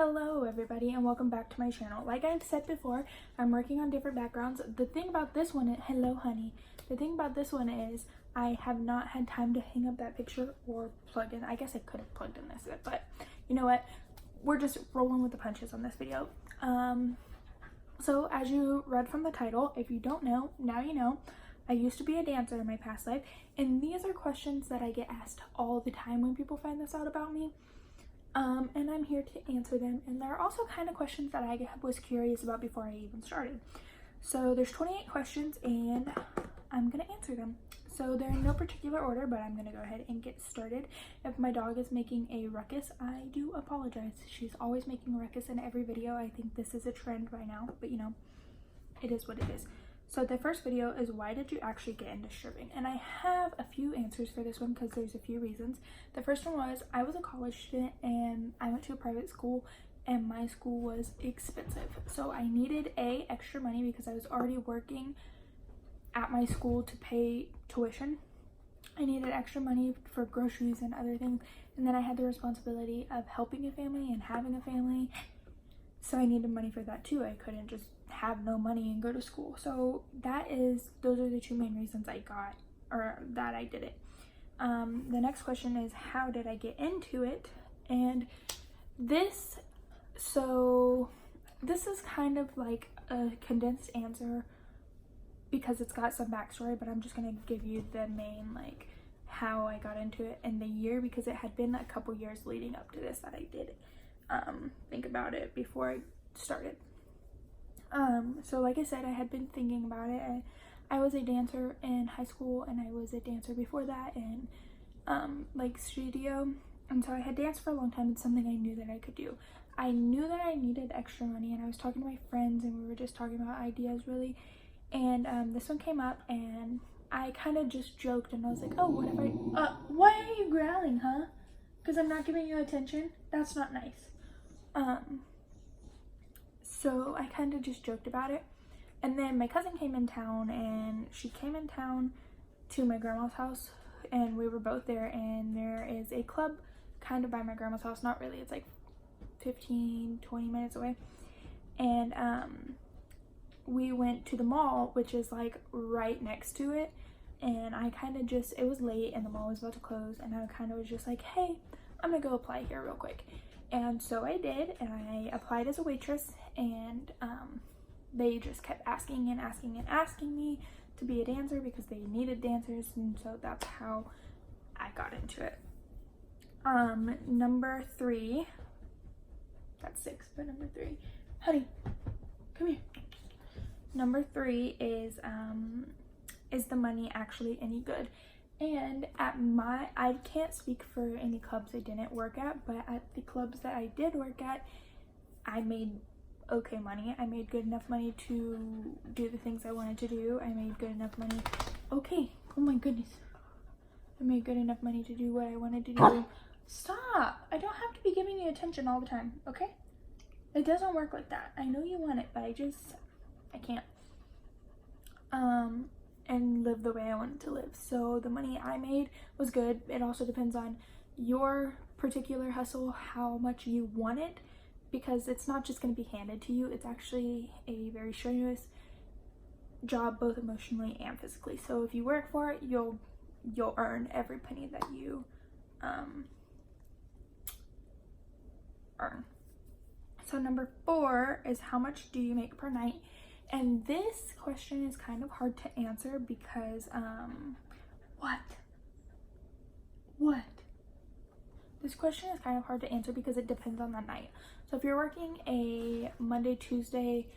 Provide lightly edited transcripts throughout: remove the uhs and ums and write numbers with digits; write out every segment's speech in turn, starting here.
Hello everybody and welcome back to my channel. Like I said before, I'm working on different backgrounds. The thing about this one, hello honey. The thing about this one is I have not had time to hang up that picture or plug in. I guess I could have plugged in this, but you know what? We're just rolling with the punches on this video. So as you read from the title, if you don't know, now you know. I used to be a dancer in my past life, and these are questions that I get asked all the time when people find this out about me. And I'm here to answer them, and there are also kind of questions that I was curious about before I even started. So there's 28 questions and I'm gonna answer them. So they're in no particular order, but I'm gonna go ahead and get started. If my dog is making a ruckus, I do apologize. She's always making a ruckus in every video. I think this is a trend by now, but you know, it is what it is. So the first video is, why did you actually get into stripping? And I have a few answers for this one because there's a few reasons. The first one was, I was a college student and I went to a private school and my school was expensive. So I needed extra money because I was already working at my school to pay tuition. I needed extra money for groceries and other things. And then I had the responsibility of helping a family and having a family. So I needed money for that too. I couldn't just have no money and go to school. So those are the two main reasons I did it. The next question is, how did I get into it? And this is kind of like a condensed answer because it's got some backstory, but I'm just gonna give you the main, like, how I got into it and the year, because it had been a couple years leading up to this that I did think about it before I started. So like I said, I had been thinking about it. I was a dancer in high school and I was a dancer before that in like studio, and so I had danced for a long time. It's something I knew that I could do. I knew that I needed extra money, and I was talking to my friends and we were just talking about ideas really, and this one came up and I kind of just joked and I was like, oh, what if why are you growling, huh? Because I'm not giving you attention? That's not nice. So I kind of just joked about it. And then my cousin came in town, and she came in town to my grandma's house, and we were both there, and there is a club kind of by my grandma's house. Not really, it's like 15-20 minutes away. And we went to the mall, which is like right next to it, and I kind of just, it was late and the mall was about to close, and I kind of was just like, hey, I'm gonna go apply here real quick. And so I did, and I applied as a waitress, and they just kept asking and asking and asking me to be a dancer because they needed dancers, and so that's how I got into it. Number 3, that's 6, but number 3, honey, come here. Number 3 is the money actually any good? And I can't speak for any clubs I didn't work at, but at the clubs that I did work at, I made okay money. I made good enough money to do the things I wanted to do. I made good enough money. Okay, oh my goodness. I made good enough money to do what I wanted to do. Stop! I don't have to be giving you attention all the time, okay? It doesn't work like that. I know you want it, but I can't. And live the way I wanted to live. So the money I made was good. It also depends on your particular hustle, how much you want it, because it's not just going to be handed to you. It's actually a very strenuous job, both emotionally and physically. So if you work for it, you'll earn every penny that you earn. So number 4 is, how much do you make per night? And this question is kind of hard to answer because, what? This question is kind of hard to answer because it depends on the night. So if you're working a Monday, Tuesday,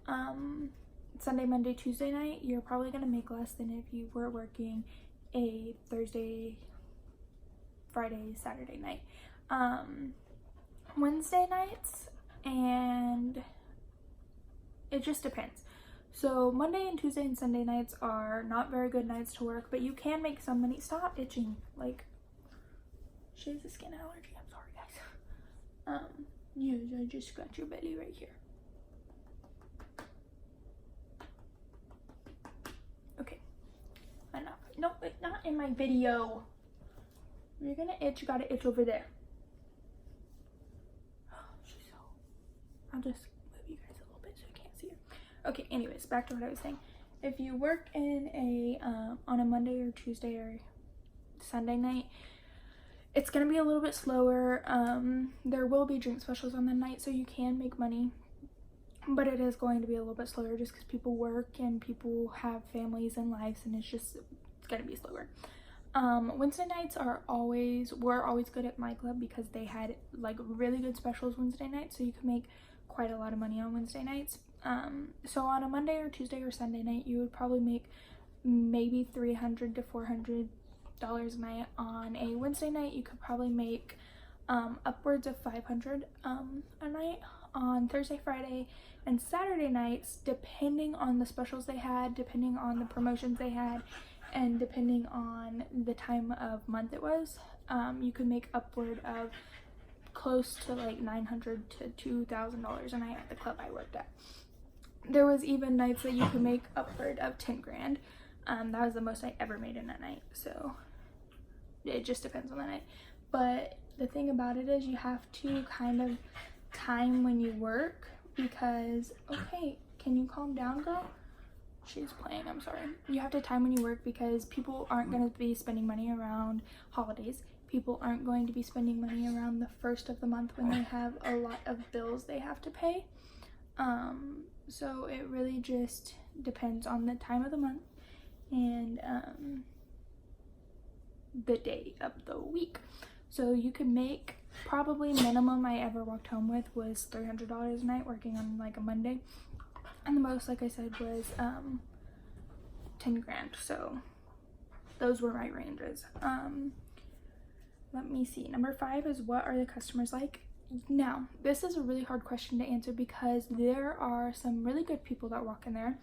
Sunday, Monday, Tuesday night, you're probably going to make less than if you were working a Thursday, Friday, Saturday night. Wednesday nights, and it just depends. So Monday and Tuesday and Sunday nights are not very good nights to work, but you can make some money. Stop itching. Like, she has a skin allergy. I'm sorry, guys. Yes, I just scratched your belly right here. Okay. Enough. No, not in my video. You're gonna itch. You gotta itch over there. She's so I'll just move you guys a little bit so you can't see it. Okay, anyways, back to what I was saying. If you work in a on a Monday or Tuesday or Sunday night, it's gonna be a little bit slower. There will be drink specials on the night, so you can make money, but it is going to be a little bit slower just because people work and people have families and lives, and it's gonna be slower. Wednesday nights were always good at my club because they had like really good specials Wednesday nights, so you could make quite a lot of money on Wednesday nights. So on a Monday or Tuesday or Sunday night, you would probably make maybe $300 to $400 a night. On a Wednesday night, you could probably make upwards of $500 a night. On Thursday, Friday, and Saturday nights, depending on the specials they had, depending on the promotions they had, and depending on the time of month it was, you could make upward of close to like $900 to $2,000 a night at the club I worked at. There was even nights that you could make upward of 10 grand. That was the most I ever made in a night, so it just depends on the night. But the thing about it is you have to kind of time when you work, because, okay, can you calm down, girl? She's playing, I'm sorry. You have to time when you work because people aren't going to be spending money around holidays. People aren't going to be spending money around the first of the month when they have a lot of bills they have to pay. So it really just depends on the time of the month and the day of the week. So you could make, probably minimum I ever walked home with was $300 a night working on like a Monday. And the most, like I said, was 10 grand. So those were my ranges. Let me see. Number 5 is, what are the customers like? Now, this is a really hard question to answer because there are some really good people that walk in there.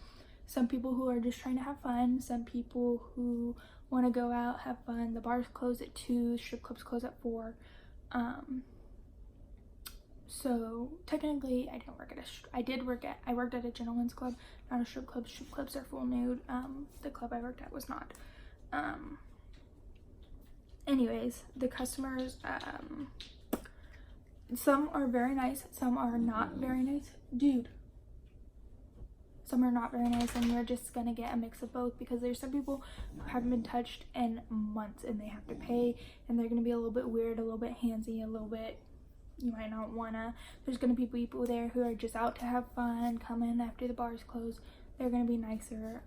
Some people who are just trying to have fun. Some people who want to go out, have fun. The bars close at 2, strip clubs close at 4. So technically I didn't work at I worked at a gentleman's club, not a strip club. Strip clubs are full nude. The club I worked at was not. Anyways, the customers, some are very nice, some are not very nice. Dude, some are not very nice, and you're just gonna get a mix of both because there's some people who haven't been touched in months and they have to pay, and they're gonna be a little bit weird, a little bit handsy, a little bit, you might not wanna. There's gonna be people there who are just out to have fun, come in after the bars close. They're gonna be nicer.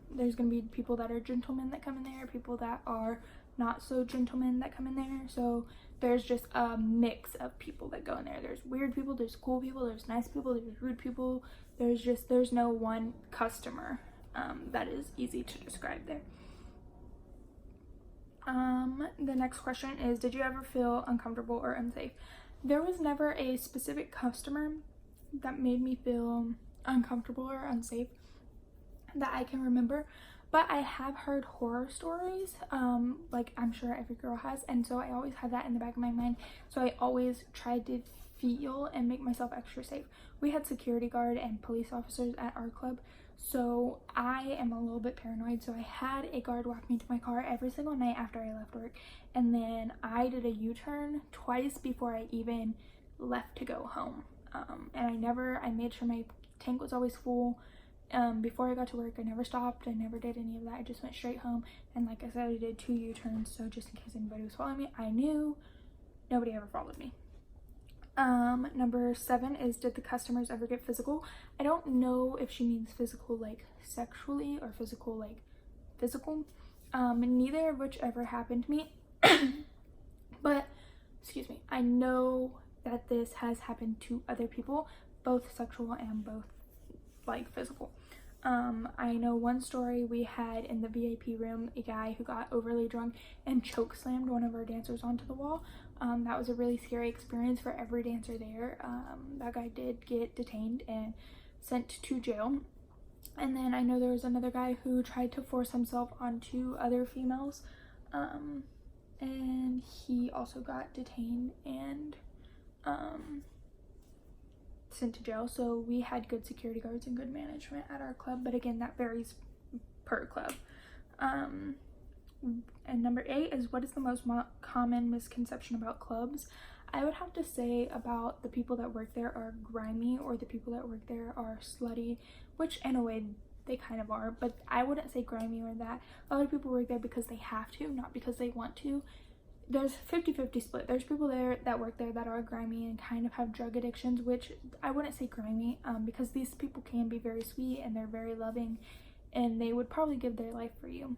There's gonna be people that are gentlemen that come in there, people that are not so gentlemen that come in there. So there's just a mix of people that go in there. There's weird people, there's cool people, there's nice people, there's rude people. There's no one customer that is easy to describe there. The next question is, did you ever feel uncomfortable or unsafe? There was never a specific customer that made me feel uncomfortable or unsafe that I can remember, but I have heard horror stories, like I'm sure every girl has, and so I always had that in the back of my mind. So I always tried to feel and make myself extra safe. We had security guard and police officers at our club, so I am a little bit paranoid. So I had a guard walk me to my car every single night after I left work, and then I did a U-turn twice before I even left to go home. And I made sure my tank was always full. Before I got to work, I never stopped, I never did any of that. I just went straight home, and like I said, I did 2 U-turns, so just in case anybody was following me, I knew nobody ever followed me. Number 7 is, did the customers ever get physical? I don't know if she means physical like sexually or physical like physical. Neither of which ever happened to me. But, excuse me, I know that this has happened to other people, both sexual and both like physical. I know one story we had in the VIP room, a guy who got overly drunk and choke slammed one of our dancers onto the wall. That was a really scary experience for every dancer there. That guy did get detained and sent to jail. And then I know there was another guy who tried to force himself onto other females, and he also got detained and sent to jail. So we had good security guards and good management at our club, but again, that varies per club. And number 8 is, what is the most common misconception about clubs? I would have to say about the people that work there are grimy, or the people that work there are slutty, which in a way they kind of are, but I wouldn't say grimy or that. A lot of people work there because they have to, not because they want to. There's 50-50 split. There's people there that work there that are grimy and kind of have drug addictions, which I wouldn't say grimy, because these people can be very sweet and they're very loving and they would probably give their life for you.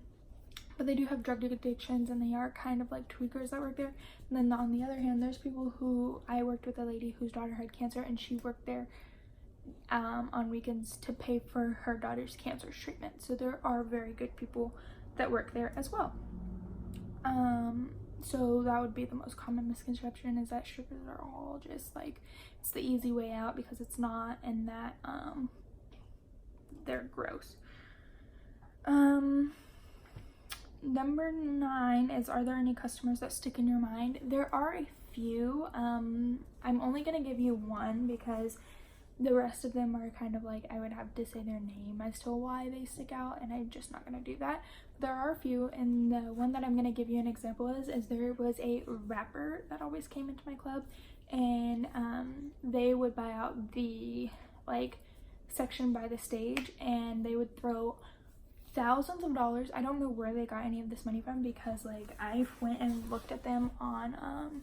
But they do have drug addictions and they are kind of like tweakers that work there. And then on the other hand, there's people who, I worked with a lady whose daughter had cancer and she worked there on weekends to pay for her daughter's cancer treatment. So there are very good people that work there as well. So that would be the most common misconception, is that strippers are all just like, it's the easy way out, because it's not, and that they're gross. Number 9 is, are there any customers that stick in your mind? There are a few. I'm only gonna give you one because the rest of them are kind of like, I would have to say their name as to why they stick out, and I'm just not gonna do that. There are a few, and the one that I'm gonna give you an example is there was a rapper that always came into my club, and they would buy out the like section by the stage, and they would throw thousands of dollars. I don't know where they got any of this money from, because like I went and looked at them on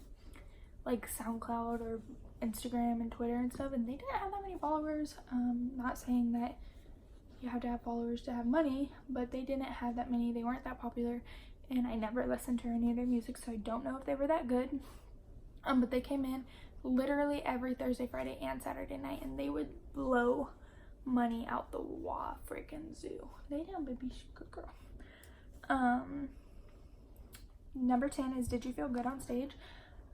like SoundCloud or Instagram and Twitter and stuff, and they didn't have that many followers. Not saying that you have to have followers to have money, but they didn't have that many. They weren't that popular, and I never listened to any of their music, so I don't know if they were that good. But they came in literally every Thursday, Friday, and Saturday night, and they would blow money out the freaking zoo. Lay down, baby, good girl. Number 10 is, did you feel good on stage?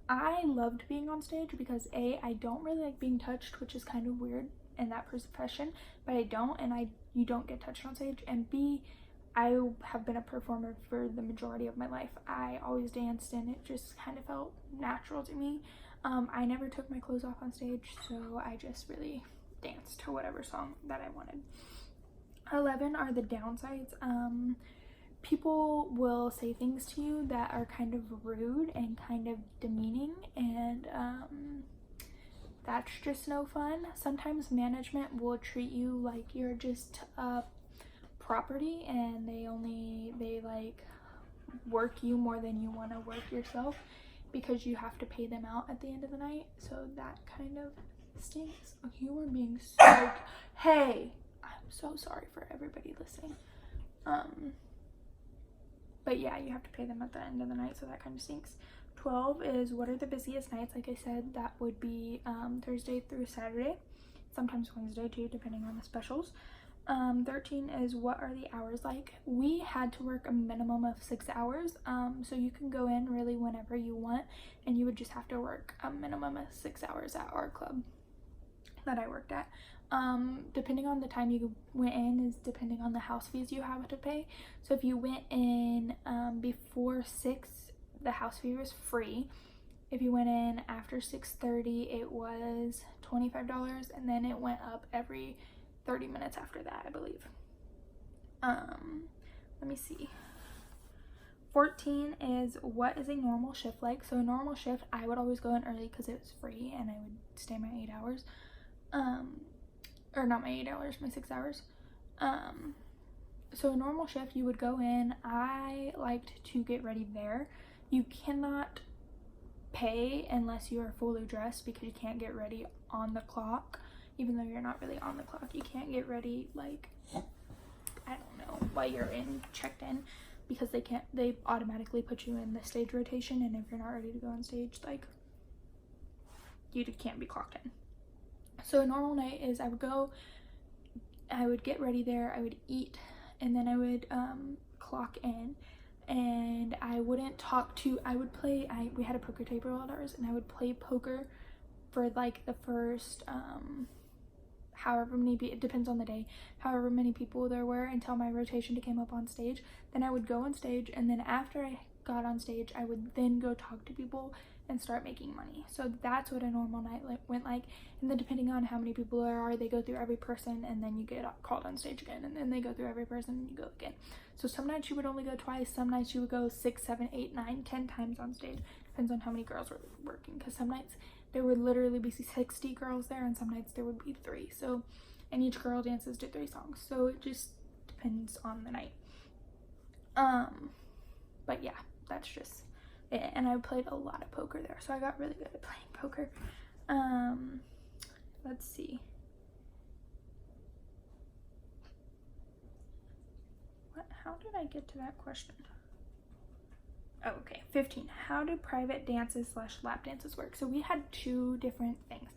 I loved being on stage because A, I don't really like being touched, which is kind of weird in that profession, but I don't, and you don't get touched on stage. And B, I have been a performer for the majority of my life. I always danced, and it just kind of felt natural to me. I never took my clothes off on stage, so I just really danced to whatever song that I wanted. 11 are the downsides. People will say things to you that are kind of rude and kind of demeaning, and that's just no fun. Sometimes management will treat you like you're just a property, and they like work you more than you want to work yourself, because you have to pay them out at the end of the night. So that kind of stinks. You are being so hey, I'm so sorry for everybody listening. But yeah, you have to pay them at the end of the night, so that kind of stinks. 12 is, what are the busiest nights? Like I said, that would be Thursday through Saturday, sometimes Wednesday too, depending on the specials. 13 is, what are the hours like? We had to work a minimum of 6 hours, so you can go in really whenever you want, and you would just have to work a minimum of 6 hours at our club that I worked at. Depending on the time you went in is depending on the house fees you have to pay. So if you went in before 6, the house fee was free. If you went in after 6:30, it was $25, and then it went up every 30 minutes after that, I believe. Let me see. 14 is, what is a normal shift like? So a normal shift, I would always go in early because it was free, and I would stay my 8 hours. Or not my 8 hours, my 6 hours. So a normal shift, you would go in. I liked to get ready there. You cannot pay unless you are fully dressed, because you can't get ready on the clock, even though you're not really on the clock. You can't get ready, like, I don't know, while you're checked in, because they automatically put you in the stage rotation, and if you're not ready to go on stage, like, you can't be clocked in. So a normal night is, I would get ready there, I would eat, and then I would clock in, and I wouldn't talk to, we had a poker table at ours, and I would play poker for like the first however many, it depends on the day, however many people there were, until my rotation came up on stage. Then I would go on stage, and then after I got on stage, I would then go talk to people and start making money. So that's what a normal night went like. And then depending on how many people there are, they go through every person, and then you get called on stage again, and then they go through every person and you go again. So some nights you would only go twice, some nights you would go 6, 7, 8, 9, 10 times on stage. Depends on how many girls were working, because some nights there would literally be 60 girls there, and some nights there would be 3. So, and each girl dances to 3 songs. So it just depends on the night. But yeah, that's just it. And I played a lot of poker there, so I got really good at playing poker. Let's see. How did I get to that question? Oh, okay. 15. How do private dances / lap dances work? So we had 2 different things.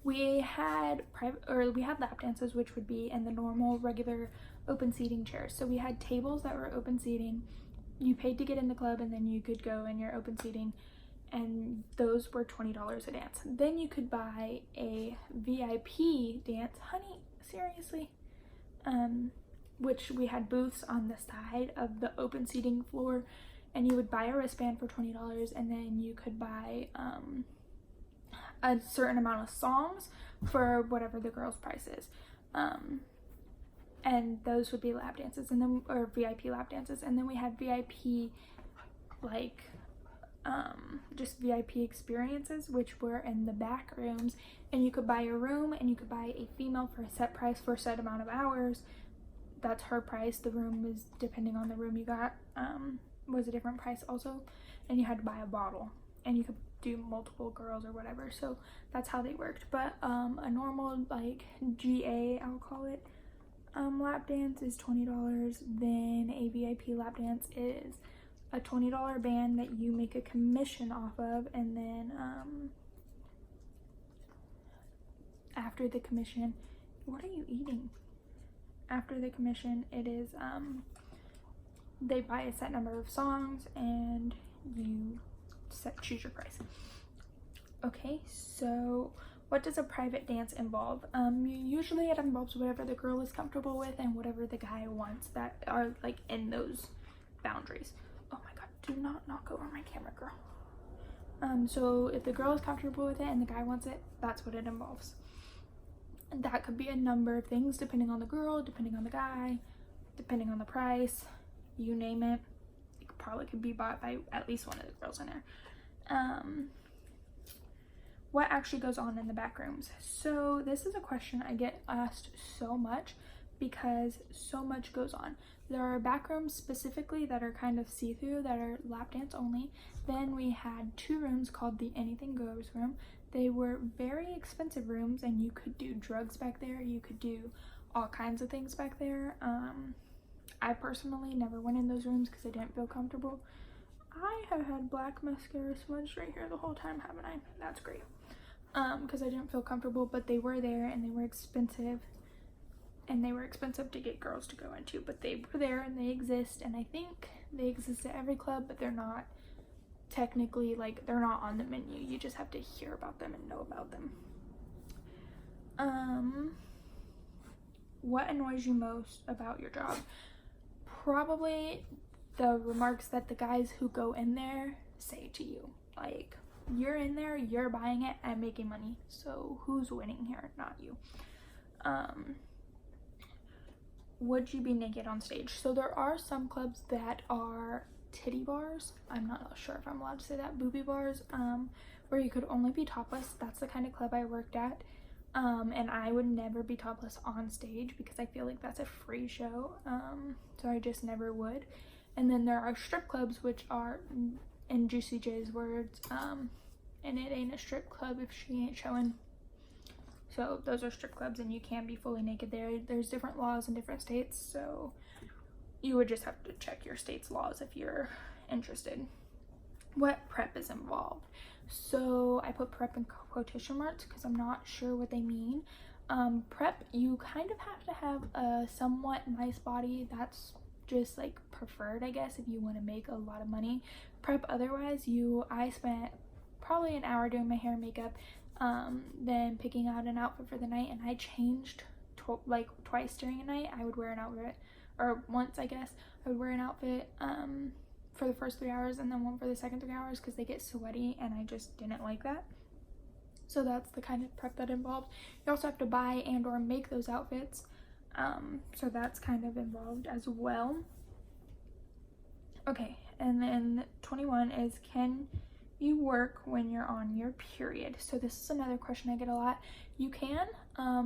We had lap dances, which would be in the normal, regular, open seating chairs. So we had tables that were open seating. You paid to get in the club, and then you could go in your open seating, and those were $20 a dance. Then you could buy a VIP dance. Honey, seriously? Which we had booths on the side of the open seating floor, and you would buy a wristband for $20, and then you could buy a certain amount of songs for whatever the girl's price is. And those would be lap dances, and then, or VIP lap dances. And then we had VIP, like, just VIP experiences, which were in the back rooms, and you could buy a room, and you could buy a female for a set price for a set amount of hours. That's her price. The room is, depending on the room you got, was a different price also. And you had to buy a bottle, and you could do multiple girls or whatever. So that's how they worked. But a normal, like, GA, I'll call it, lap dance is $20. Then a VIP lap dance is a $20 band that you make a commission off of, and then after the commission, what are you eating? After the commission, it is they buy a set number of songs, and you choose your price. Okay, so what does a private dance involve? Usually it involves whatever the girl is comfortable with and whatever the guy wants, that are like in those boundaries. Oh my god, do not knock over my camera, girl. So if the girl is comfortable with it and the guy wants it, that's what it involves. And that could be a number of things, depending on the girl, depending on the guy, depending on the price, you name it. It probably could be bought by at least one of the girls in there. What actually goes on in the back rooms? So this is a question I get asked so much, because so much goes on. There are back rooms specifically that are kind of see-through, that are lap dance only. Then we had 2 rooms called the Anything Goes room. They were very expensive rooms, and you could do drugs back there. You could do all kinds of things back there. I personally never went in those rooms because I didn't feel comfortable. I have had black mascara smudged right here the whole time, haven't I? That's great. Because I didn't feel comfortable, but they were there, and they were expensive. And they were expensive to get girls to go into, but they were there and they exist, and I think they exist at every club, but they're not technically, like, they're not on the menu. You just have to hear about them and know about them. What annoys you most about your job? Probably the remarks that the guys who go in there say to you. Like, you're in there, you're buying it, and making money, so who's winning here? Not you. Would you be naked on stage? So there are some clubs that are titty bars. I'm not sure if I'm allowed to say that. Booby bars, where you could only be topless. That's the kind of club I worked at. And I would never be topless on stage because I feel like that's a free show. So I just never would. And then there are strip clubs, which are, in Juicy J's words, and it ain't a strip club if she ain't showing. So those are strip clubs, and you can be fully naked there. There's different laws in different states, so you would just have to check your state's laws if you're interested. What prep is involved? So I put prep in quotation marks because I'm not sure what they mean. Prep, you kind of have to have a somewhat nice body. That's just like preferred, I guess, if you want to make a lot of money. Prep otherwise, I spent probably an hour doing my hair and makeup, then picking out an outfit for the night, and I changed like twice during a night. I would wear an outfit, or once I guess, I would wear an outfit for the first 3 hours and then one for the second 3 hours because they get sweaty and I just didn't like that. So that's the kind of prep that involved. You also have to buy and or make those outfits. So that's kind of involved as well. Okay, and then 21 is, can you work when you're on your period? So this is another question I get a lot. You can.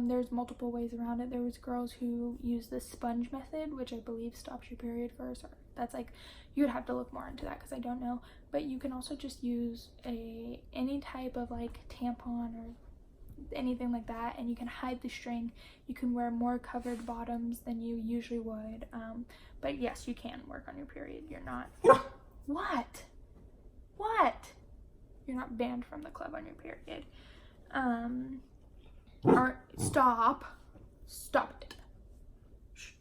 There's multiple ways around it. There was girls who use the sponge method, which I believe stops your period first. Or that's like, you would have to look more into that because I don't know. But you can also just use any type of like tampon or anything like that, and you can hide the string. You can wear more covered bottoms than you usually would. But yes, you can work on your period. You're not. What? You're not banned from the club on your period. Or stop it. Shh.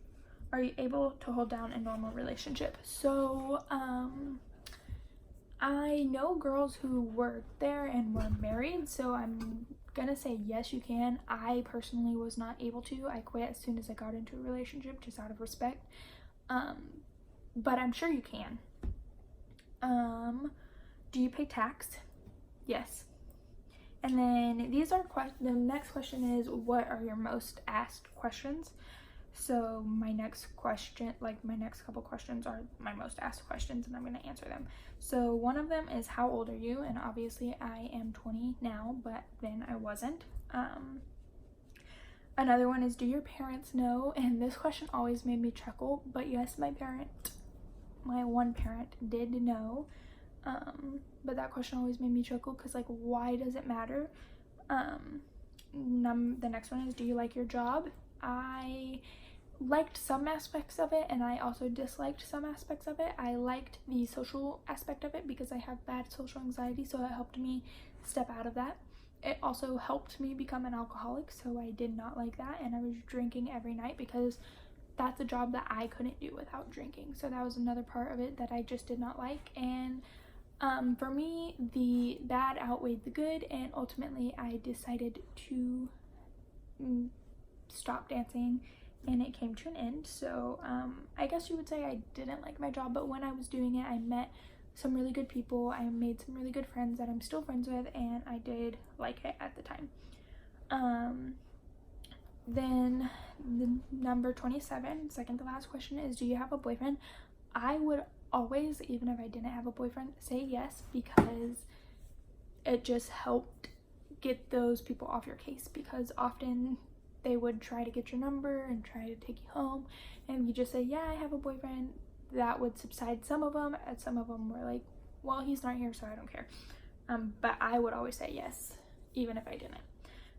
Are you able to hold down a normal relationship? So I know girls who worked there and were married, so I'm gonna say yes, you can. I personally was not able to. I quit as soon as I got into a relationship, just out of respect. But I'm sure you can. Do you pay tax? Yes. And then the next question is, what are your most asked questions? So my next couple questions are my most asked questions, and I'm going to answer them. So one of them is, how old are you? And obviously I am 20 now, but then I wasn't. Another one is, do your parents know? And this question always made me chuckle, but yes, my one parent did know. But that question always made me chuckle because, like, why does it matter? The next one is, do you like your job? I liked some aspects of it, and I also disliked some aspects of it. I liked the social aspect of it because I have bad social anxiety, so it helped me step out of that. It also helped me become an alcoholic, so I did not like that, and I was drinking every night because that's a job that I couldn't do without drinking. So that was another part of it that I just did not like. And for me, the bad outweighed the good, and ultimately I decided to stop dancing, and it came to an end. So I guess you would say I didn't like my job, but when I was doing it, I met some really good people. I made some really good friends that I'm still friends with, and I did like it at the time. Then the number 27, second to last question, is, do you have a boyfriend? I would always, even if I didn't have a boyfriend, say yes, because it just helped get those people off your case, because often they would try to get your number and try to take you home, and if you just say, yeah, I have a boyfriend, that would subside some of them, and some of them were like, well, he's not here, so I don't care. But I would always say yes, even if I didn't.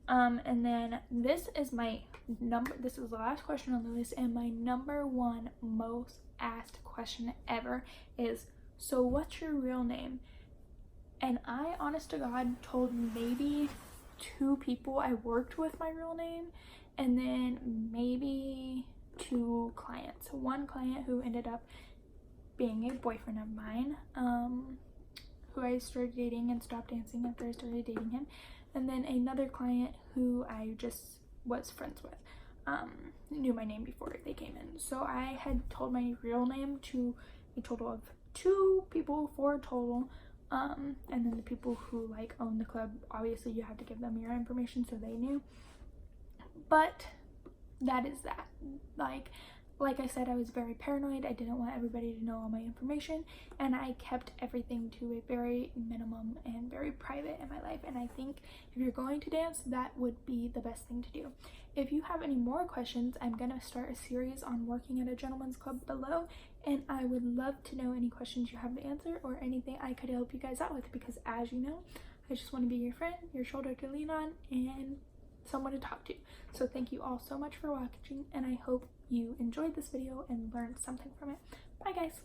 And then this is the last question on the list, and my number one most asked question ever is, so what's your real name? And I, honest to God, told maybe 2 people I worked with my real name, and then maybe 2 clients. One client who ended up being a boyfriend of mine, who I started dating and stopped dancing after I started dating him, and then another client who I just was friends with, knew my name before they came in. So I had told my real name to a total of 2 people, 4 total, and then the people who like own the club, obviously you have to give them your information so they knew. But that is that. Like I said, I was very paranoid. I didn't want everybody to know all my information, and I kept everything to a very minimum and very private in my life. And I think if you're going to dance, that would be the best thing to do. If you have any more questions, I'm gonna start a series on working at a gentleman's club below, and I would love to know any questions you have to answer or anything I could help you guys out with, because as you know, I just want to be your friend, your shoulder to lean on, and someone to talk to. So thank you all so much for watching, and I hope you enjoyed this video and learned something from it. Bye guys.